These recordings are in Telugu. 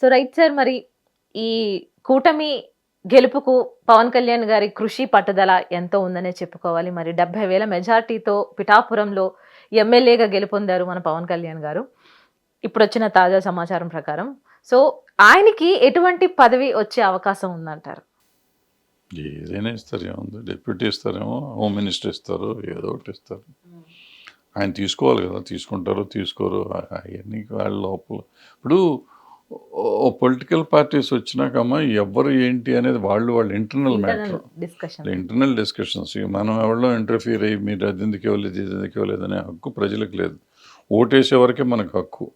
So right sir. మరి ఈ కూటమి గెలుపుకు పవన్ కళ్యాణ్ గారి కృషి పట్టుదల ఎంతో ఉందనే చెప్పుకోవాలి. మరి 70,000 మెజార్టీతో పిఠాపురంలో ఎమ్మెల్యేగా గెలుపొందారు మన పవన్ కళ్యాణ్ గారు. ఇప్పుడొచ్చిన తాజా సమాచారం ప్రకారం. సో ఆయనకి ఎటువంటి పదవి వచ్చే అవకాశం ఉందంటారు? ఏదైనా ఇస్తారు, ఏముంది, డిప్యూటీ ఇస్తారేమో, హోమ్ మినిస్టర్ ఇస్తారు, ఏదో ఒకటి ఇస్తారు. ఆయన తీసుకోవాలి కదా, తీసుకుంటారో తీసుకోరు అవన్నీ వాళ్ళ లోపల. ఇప్పుడు పొలిటికల్ పార్టీస్ వచ్చినాకమ్మా ఎవరు ఏంటి అనేది వాళ్ళు ఇంటర్నల్ మ్యాటర్, ఇంటర్నల్ డిస్కషన్స్. మనం ఎవరిలో ఇంటర్ఫీర్ అయ్యి మీరు అది ఎందుకు ఇవ్వలేదు, ఇది ఎందుకు ఇవ్వలేదు అనే హక్కు ప్రజలకు లేదు. ఓటేసే వరకే మనకు హక్కు.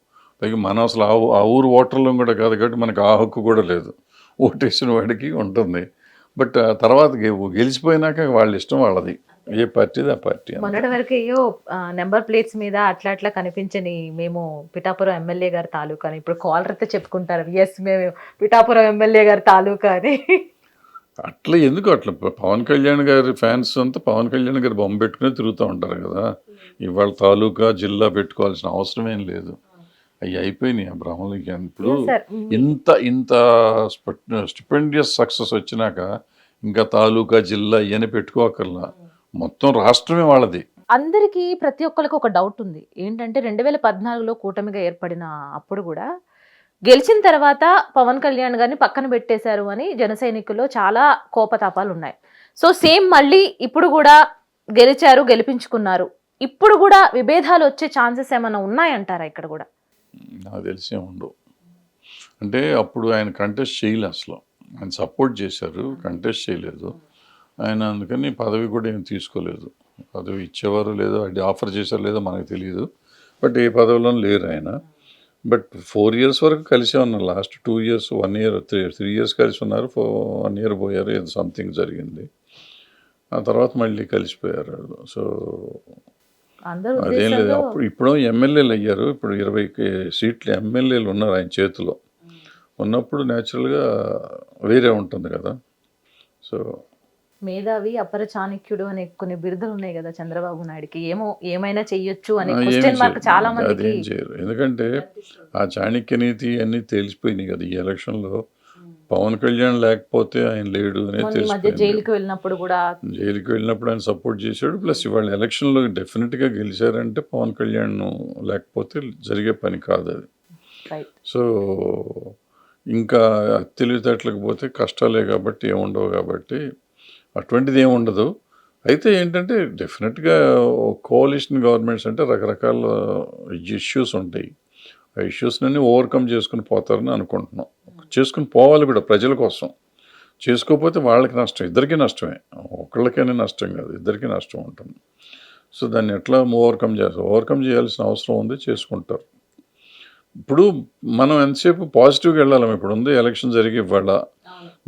పైగా మనం అసలు ఆ ఊరు ఓటర్లో కూడా కాదు కాబట్టి మనకు ఆ హక్కు కూడా లేదు. ఓటేసిన వాడికి ఉంటుంది. బట్ తర్వాత గెలిచిపోయినాక వాళ్ళ ఇష్టం వాళ్ళది, ఏ పార్టీది ఆ పార్టీ. మొన్నటి వరకు అయ్యో నెంబర్ ప్లేట్స్ మీద అట్లా అట్లా కనిపించని మేము పిఠాపురం ఎమ్మెల్యే గారి తాలూకా అని ఇప్పుడు కాలర్ అయితే చెప్పుకుంటారు, ఎస్ మేము పిఠాపురం ఎమ్మెల్యే గారి తాలూకా అని. అట్లా ఎందుకు అట్లా పవన్ కళ్యాణ్ గారి ఫ్యాన్స్ అంతా పవన్ కళ్యాణ్ గారి బొమ్మ పెట్టుకుని తిరుగుతూ ఉంటారు కదా. ఇవాళ తాలూకా జిల్లా పెట్టుకోవాల్సిన అవసరం ఏం లేదు. అవి అయిపోయినాయి ఆ భ్రమలకి. ఇప్పుడు ఇంత ఇంత స్టిపెండియస్ సక్సెస్ వచ్చినాక ఇంకా తాలూకా జిల్లా ఇవన్నీ పెట్టుకోకర్లా, మొత్తం రాష్ట్రమే వాళ్ళది. అందరికీ ప్రతి ఒక్కరికి ఒక డౌట్ ఉంది ఏంటంటే 2014లో కూటమిగా ఏర్పడిన అప్పుడు కూడా గెలిచిన తర్వాత పవన్ కళ్యాణ్ గారిని పక్కన పెట్టేశారు అని జన సైనికుల్లో చాలా కోపతాపాలు ఉన్నాయి. సో సేమ్ మళ్ళీ ఇప్పుడు కూడా గెలిచారు, గెలిపించుకున్నారు, ఇప్పుడు కూడా విభేదాలు వచ్చే ఛాన్సెస్ ఏమైనా ఉన్నాయంటారా ఇక్కడ కూడా? నాకు తెలిసే ఉండవు. అంటే అప్పుడు ఆయన కంటెస్ట్ చేయలే, అసలు ఆయన సపోర్ట్ చేశారు, కంటెస్ట్ చేయలేదు ఆయన. అందుకని పదవి కూడా ఏం తీసుకోలేదు. పదవి ఇచ్చేవారు లేదో, అది ఆఫర్ చేశారు లేదో మనకు తెలియదు. బట్ ఏ పదవిలోనూ లేరు ఆయన. బట్ 4 years వరకు కలిసే ఉన్నారు. లాస్ట్ 2 years, 1 year, 3 years కలిసి ఉన్నారు. 1 year పోయారు, ఏదో సంథింగ్ జరిగింది. ఆ తర్వాత మళ్ళీ కలిసిపోయారు వాళ్ళు. సో అదేం లేదు. అప్పుడు ఇప్పుడు ఎమ్మెల్యేలు అయ్యారు. ఇప్పుడు 20 సీట్లు ఎమ్మెల్యేలు ఉన్నారు ఆయన చేతిలో. ఉన్నప్పుడు న్యాచురల్గా వేరే ఉంటుంది కదా. సో మేధావి, అపర చాణక్యుడు అనే కొన్ని బిరుదులు ఉన్నాయి కదా చంద్రబాబు నాయుడుకి. ఏమైనా చెయ్యొచ్చు అనే క్వశ్చన్ మార్క్ చాలా మందికి. అదేం చేయరు, ఎందుకంటే ఆ చాణక్య నీతి అన్నీ తెలిసిపోయినాయి కదా ఈ ఎలక్షన్లో. పవన్ కళ్యాణ్ లేకపోతే ఆయన లేడు అనేది తెలిసిపోయింది. జైలుకి వెళ్ళినప్పుడు ఆయన సపోర్ట్ చేశాడు. ప్లస్ ఇవాళ ఎలక్షన్లో డెఫినెట్గా గెలిచారంటే పవన్ కళ్యాణ్ లేకపోతే జరిగే పని కాదు అది. సో ఇంకా తెలివితేటలకు పోతే కష్టాలే కాబట్టి ఏముండవు, కాబట్టి అటువంటిది ఏముండదు. అయితే ఏంటంటే డెఫినెట్గా కోalition గవర్నమెంట్స్ అంటే రకరకాల ఇష్యూస్ ఉంటాయి. ఆ ఇష్యూస్ని ఓవర్కమ్ చేసుకుని పోతారని అనుకుంటున్నాం. చేసుకుని పోవాలి కూడా ప్రజల కోసం. చేసుకోకపోతే వాళ్ళకి నష్టం, ఇద్దరికీ నష్టమే. ఒకళ్ళకైనా నష్టం కాదు, ఇద్దరికీ నష్టం ఉంటుంది. సో దాన్ని ఎట్లా ఓవర్కమ్ చేయాల్సిన అవసరం ఉంది, చేసుకుంటారు. ఇప్పుడు మనం ఎంతసేపు పాజిటివ్గా వెళ్ళాలి. ఇప్పుడు ఉంది ఎలక్షన్ జరిగి ఇవాళ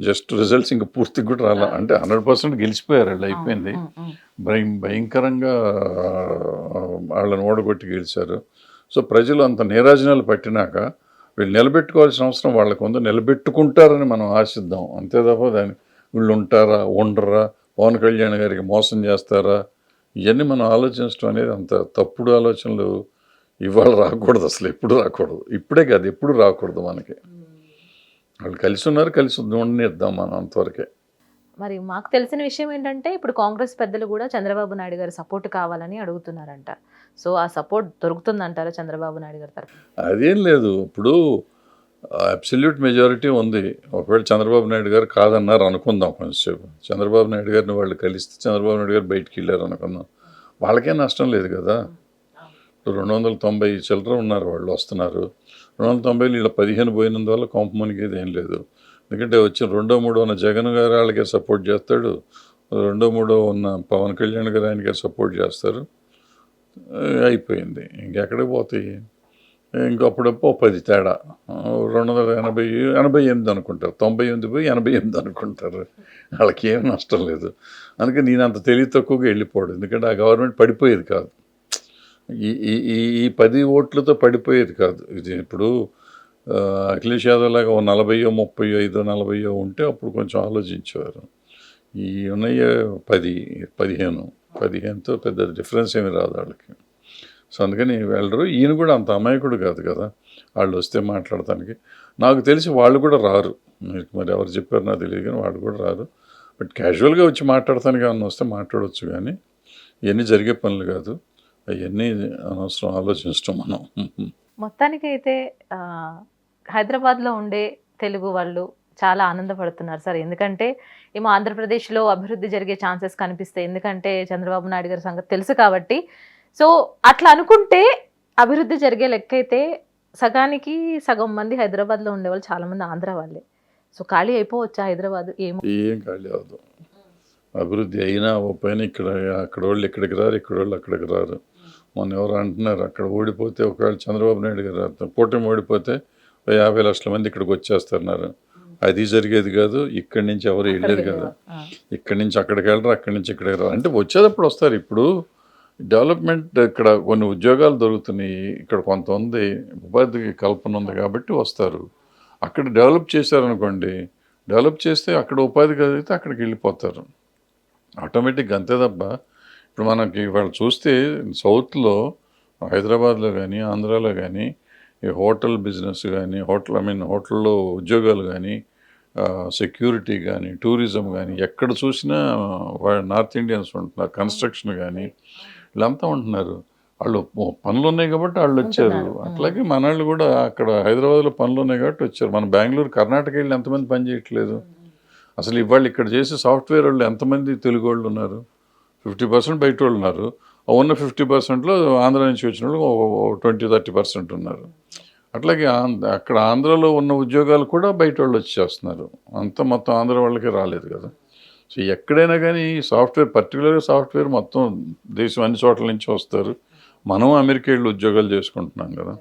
జస్ట్ రిజల్ట్స్ ఇంకా పూర్తిగా కూడా రాలా. అంటే 100% గెలిచిపోయారు వాళ్ళు, అయిపోయింది. భయంకరంగా వాళ్ళని ఓడగొట్టి గెలిచారు. సో ప్రజలు అంత నీరాజనాలు పట్టినాక వీళ్ళు నిలబెట్టుకోవాల్సిన అవసరం వాళ్ళకు ఉంది. నిలబెట్టుకుంటారని మనం ఆశిద్దాం, అంతే తప్ప వీళ్ళు ఉంటారా ఉండరా, పవన్ కళ్యాణ్ గారికి మోసం చేస్తారా, ఇవన్నీ మనం ఆలోచించడం అనేది అంత తప్పుడు ఆలోచనలు ఇవాళ రాకూడదు, అసలు ఎప్పుడు రాకూడదు. ఇప్పుడే కాదు, ఎప్పుడు రాకూడదు మనకి. వాళ్ళు కలిసి ఉన్నారు, కలిసి ఉండనిద్దాం మనం అంతవరకే. మరి మాకు తెలిసిన విషయం ఏంటంటే ఇప్పుడు కాంగ్రెస్ పెద్దలు కూడా చంద్రబాబు నాయుడు గారి సపోర్ట్ కావాలని అడుగుతున్నారంట. సో ఆ సపోర్ట్ దొరుకుతుందంటారా చంద్రబాబు నాయుడు గారి తరఫున? అదేం లేదు, ఇప్పుడు అబ్సల్యూట్ మెజారిటీ ఉంది. ఒకవేళ చంద్రబాబు నాయుడు గారు కాదన్నారు అనుకుందాం కొంచెంసేపు. చంద్రబాబు నాయుడు గారిని వాళ్ళు కలిస్తే చంద్రబాబు నాయుడు గారు బయటికి వెళ్ళారు అనుకుందాం, వాళ్ళకేం నష్టం లేదు కదా. 290 చిల్లర ఉన్నారు, వాళ్ళు వస్తున్నారు. 290 వీళ్ళ 15 పోయినందువల్ల కొంప మునిగేది ఏం లేదు. ఎందుకంటే వచ్చిన 2వ 3వ ఉన్న జగన్ గారు వాళ్ళకే సపోర్ట్ చేస్తాడు, 2వ 3వ ఉన్న పవన్ కళ్యాణ్ గారు ఆయనకే సపోర్ట్ చేస్తారు. అయిపోయింది, ఇంకెక్కడికి పోతాయి. ఇంకప్పుడప్పుడు 10 తేడా, 288 అనుకుంటారు, 98 పోయి 88 అనుకుంటారు. వాళ్ళకి ఏం నష్టం లేదు. అందుకే నేను అంత తెలివి తక్కువగా వెళ్ళిపోవడం, ఎందుకంటే ఆ గవర్నమెంట్ పడిపోయేది కాదు. ఈ 10 ఓట్లతో పడిపోయేది కాదు. ఇది ఇప్పుడు అఖిలేష్ యాదవ్ లాగా 40, 35, 40 ఉంటే అప్పుడు కొంచెం ఆలోచించేవారు. ఈ ఉన్నాయి 10, 15, 15తో పెద్ద డిఫరెన్స్ ఏమి రాదు వాళ్ళకి. సో అందుకని వెళ్ళరు. ఈయన కూడా అంత అమాయకుడు కాదు కదా వాళ్ళు వస్తే మాట్లాడటానికి. నాకు తెలిసి వాళ్ళు కూడా రారు, మీకు మరి ఎవరు చెప్పారు నాకు తెలియదు కానీ వాళ్ళు కూడా రారు. బట్ క్యాజువల్గా వచ్చి మాట్లాడటానికి ఏమన్నా వస్తే మాట్లాడవచ్చు, కానీ ఇవన్నీ జరిగే పనులు కాదు, అవన్నీ అనవసరం ఆలోచించడం మనం. మొత్తానికైతే హైదరాబాద్లో ఉండే తెలుగు వాళ్ళు చాలా ఆనందపడుతున్నారు సార్. ఎందుకంటే ఏమో ఆంధ్రప్రదేశ్లో అభివృద్ధి జరిగే ఛాన్సెస్ కనిపిస్తాయి, ఎందుకంటే చంద్రబాబు నాయుడు గారి సంగతి తెలుసు కాబట్టి. సో అట్లా అనుకుంటే అభివృద్ధి జరిగే లెక్క అయితే సగానికి సగం మంది హైదరాబాద్లో ఉండేవాళ్ళు చాలా మంది ఆంధ్ర వాళ్ళే. సో ఖాళీ అయిపోవచ్చా హైదరాబాద్? ఏం ఖాళీ అవ్వదు. అభివృద్ధి అయినా అవ్వకపోయినా ఇక్కడ అక్కడ వాళ్ళు ఇక్కడికి రారు, ఇక్కడ వాళ్ళు అక్కడికి రారు. మొన్న ఎవరు అంటున్నారు అక్కడ ఓడిపోతే, ఒకవేళ చంద్రబాబు నాయుడు గారు కూటమి ఓడిపోతే 50 లక్షల మంది ఇక్కడికి వచ్చేస్తున్నారు. అది జరిగేది కాదు. ఇక్కడి నుంచి ఎవరు వెళ్ళేది కదా. ఇక్కడి నుంచి అక్కడికి వెళ్ళరు, అక్కడి నుంచి ఇక్కడికి రారు. అంటే వచ్చేటప్పుడు వస్తారు. ఇప్పుడు డెవలప్మెంట్ ఇక్కడ కొన్ని ఉద్యోగాలు దొరుకుతున్నాయి, ఇక్కడ కొంత ఉంది, ఉపాధి కల్పన ఉంది కాబట్టి వస్తారు. అక్కడ డెవలప్ చేశారనుకోండి, డెవలప్ చేస్తే అక్కడ ఉపాధి కలిగితే అక్కడికి వెళ్ళిపోతారు ఆటోమేటిక్గా, అంతే తప్ప. ఇప్పుడు మనకి ఇవాళ చూస్తే సౌత్లో, హైదరాబాద్లో కానీ ఆంధ్రాలో కానీ ఈ హోటల్ బిజినెస్ కానీ, హోటల్లో ఉద్యోగాలు కానీ, సెక్యూరిటీ కానీ, టూరిజం కానీ, ఎక్కడ చూసినా నార్త్ ఇండియన్స్ ఉంటున్నారు. కన్స్ట్రక్షన్ కానీ వీళ్ళంతా ఉంటున్నారు. వాళ్ళు పనులు ఉన్నాయి కాబట్టి వాళ్ళు వచ్చారు. అట్లాగే మన వాళ్ళు కూడా అక్కడ హైదరాబాద్లో పనులు ఉన్నాయి కాబట్టి వచ్చారు. మన బెంగళూరు, కర్ణాటక వెళ్ళి ఎంతమంది పని చేయట్లేదు అసలు. ఇవాళ ఇక్కడ చేసే సాఫ్ట్వేర్ వాళ్ళు ఎంతమంది తెలుగు వాళ్ళు ఉన్నారు? 50% బయట వాళ్ళు ఉన్నారు. ఉన్న 50%లో ఆంధ్ర నుంచి వచ్చిన వాళ్ళు 20-30% ఉన్నారు. అట్లాగే అక్కడ ఆంధ్రాలో ఉన్న ఉద్యోగాలు కూడా బయట వాళ్ళు వచ్చి చేస్తున్నారు. అంతా మొత్తం ఆంధ్ర వాళ్ళకే రాలేదు కదా. సో ఎక్కడైనా కానీ సాఫ్ట్వేర్, పర్టికులర్గా సాఫ్ట్వేర్ మొత్తం దేశం అన్ని చోట్ల నుంచి వస్తారు. మనం అమెరికా వెళ్ళి ఉద్యోగాలు చేసుకుంటున్నాం కదా.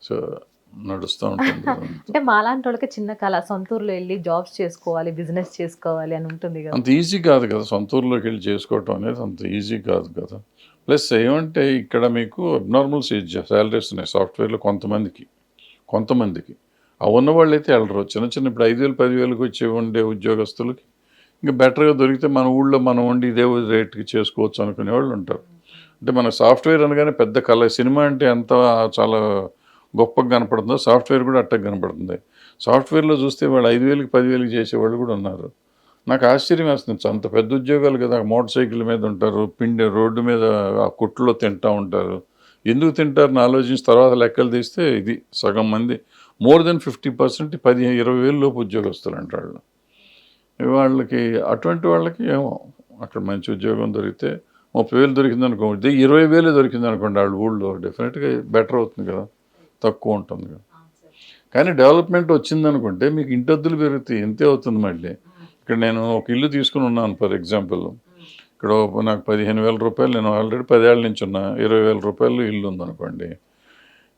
సో నడుస్తూ ఉంటుంది. అంటే మాలాంటి వాళ్ళకి చిన్న కళ, సొంత ఊర్లో వెళ్ళి జాబ్స్ చేసుకోవాలి, బిజినెస్ చేసుకోవాలి అని ఉంటుంది కదా. అంత ఈజీ కాదు కదా సొంత ఊర్లోకి వెళ్ళి చేసుకోవటం అనేది, అంత ఈజీ కాదు కదా. ప్లస్ ఏమంటే ఇక్కడ మీకు అబ్నార్మల్ శాలరీస్ ఉన్నాయి సాఫ్ట్వేర్లో కొంతమందికి. ఆ ఉన్నవాళ్ళు అయితే వెళ్ళరు. చిన్న ఇప్పుడు 5,000 10,000కి వచ్చి ఉండే ఉద్యోగస్తులకి ఇంకా బెటర్గా దొరికితే మన ఊళ్ళో మనం ఉండి ఇదే రేట్కి చేసుకోవచ్చు అనుకునే వాళ్ళు ఉంటారు. అంటే మన సాఫ్ట్వేర్ అనగానే పెద్ద కళ. సినిమా అంటే ఎంత చాలా గొప్పగా కనపడుతుందో సాఫ్ట్వేర్ కూడా అట్టగా కనపడుతుంది. సాఫ్ట్వేర్లో చూస్తే వాళ్ళు 5,000కి 10,000కి చేసేవాళ్ళు కూడా ఉన్నారు. నాకు ఆశ్చర్యం వేస్తుంది. అంత పెద్ద ఉద్యోగాలు కదా, మోటార్ సైకిల్ మీద ఉంటారు, రోడ్డు మీద ఆ కుట్లో తింటూ ఉంటారు. ఎందుకు తింటారని ఆలోచించి తర్వాత లెక్కలు తీస్తే ఇది సగం మంది, మోర్ దెన్ 50% 10-20 లోపు ఉద్యోగస్తులు అంటారు. వాళ్ళకి అటువంటి వాళ్ళకి ఏమో అక్కడ మంచి ఉద్యోగం దొరికితే 30,000 దొరికింది అనుకోండి, 20,000 దొరికింది అనుకోండి, వాళ్ళ ఊళ్ళో డెఫినెట్గా బెటర్ అవుతుంది కదా, తక్కువ ఉంటుంది కదా. కానీ డెవలప్మెంట్ వచ్చిందనుకుంటే మీకు ఇంటద్దులు పెరుగుతాయి, ఎంతే అవుతుంది మళ్ళీ. ఇక్కడ నేను ఒక ఇల్లు తీసుకుని ఉన్నాను ఫర్ ఎగ్జాంపుల్. ఇక్కడ నాకు 15,000 రూపాయలు, నేను ఆల్రెడీ 10 ఏళ్ళ నుంచి ఉన్నా, 20,000 రూపాయలు ఇల్లు ఉందనుకోండి.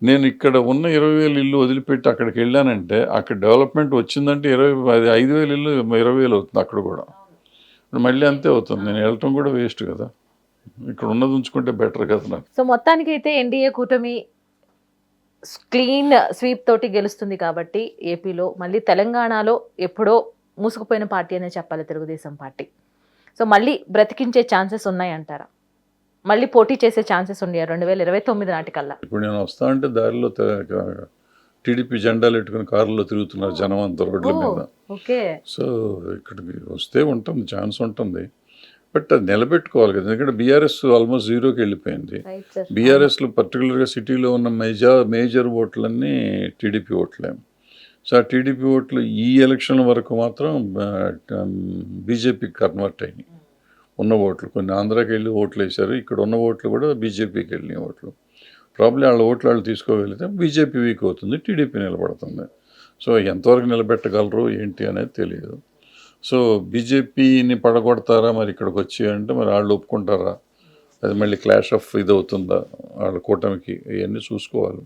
నేను ఇక్కడ ఉన్న 20,000 ఇల్లు వదిలిపెట్టి అక్కడికి వెళ్ళానంటే అక్కడ డెవలప్మెంట్ వచ్చిందంటే 5,000 ఇల్లు 20,000 అవుతుంది అక్కడ కూడా. మళ్ళీ అంతే అవుతుంది. నేను వెళ్ళటం కూడా వేస్ట్ కదా. ఇక్కడ ఉన్నది ఉంచుకుంటే బెటర్ కదా నాకు. సో మొత్తానికి అయితే ఎన్డీఏ కూటమి క్లీన్ స్వీప్ తోటి గెలుస్తుంది కాబట్టి ఏపీలో. మళ్ళీ తెలంగాణలో ఎప్పుడో మూసుకుపోయిన పార్టీ అనే చెప్పాలి తెలుగుదేశం పార్టీ. సో మళ్ళీ బ్రతికించే ఛాన్సెస్ ఉన్నాయంటారా? మళ్ళీ పోటీ చేసే ఛాన్సెస్ ఉన్నాయా 2029 నాటికల్లా? ఇప్పుడు నేను వస్తా అంటే దారిలో టీడీపీ జెండాలు పెట్టుకుని కారులో తిరుగుతున్నారు జనం అంతా రోడ్ల మీద. ఓకే. సో ఇక్కడికి వస్తే ఉంటుంది, ఛాన్స్ ఉంటుంది. బట్ అది నిలబెట్టుకోవాలి కదా, ఎందుకంటే బీఆర్ఎస్ ఆల్మోస్ట్ 0కి వెళ్ళిపోయింది. బీఆర్ఎస్లో పర్టికులర్గా సిటీలో ఉన్న మేజర్ ఓట్లన్నీ టీడీపీ ఓట్లే. సో ఆ టీడీపీ ఓట్లు ఈ ఎలక్షన్ వరకు మాత్రం బీజేపీకి కన్వర్ట్ అయినాయి. ఉన్న ఓట్లు కొన్ని ఆంధ్రాకి వెళ్ళి ఓట్లు వేశారు, ఇక్కడ ఉన్న ఓట్లు కూడా బీజేపీకి వెళ్ళిన ఓట్లు. ప్రాబ్లీ వాళ్ళ ఓట్లు వాళ్ళు తీసుకోగలిగితే బీజేపీ వీక్ అవుతుంది, టీడీపీ నిలబడుతుంది. సో ఎంతవరకు నిలబెట్టగలరు ఏంటి అనేది తెలియదు. సో బీజేపీని పడగొడతారా మరి ఇక్కడికి వచ్చి అంటే, మరి వాళ్ళు ఒప్పుకుంటారా, అది మళ్ళీ క్లాష్ ఆఫ్ ఇది అవుతుందా వాళ్ళ కూటమికి, ఇవన్నీ చూసుకోవాలి.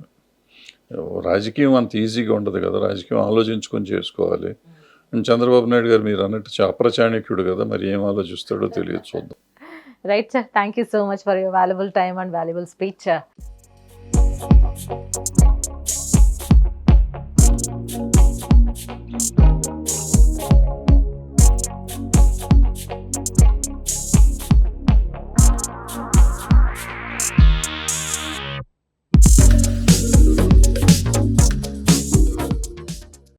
రాజకీయం అంత ఈజీగా ఉండదు కదా, రాజకీయం ఆలోచించుకొని చేసుకోవాలి. చంద్రబాబు నాయుడు గారు మీరు అన్నట్టు అప్రచాణిక్యుడు కదా, మరి ఏం ఆలోచిస్తాడో తెలియదు, చూద్దాం. Right sir, thank you so much for your valuable time and valuable speech.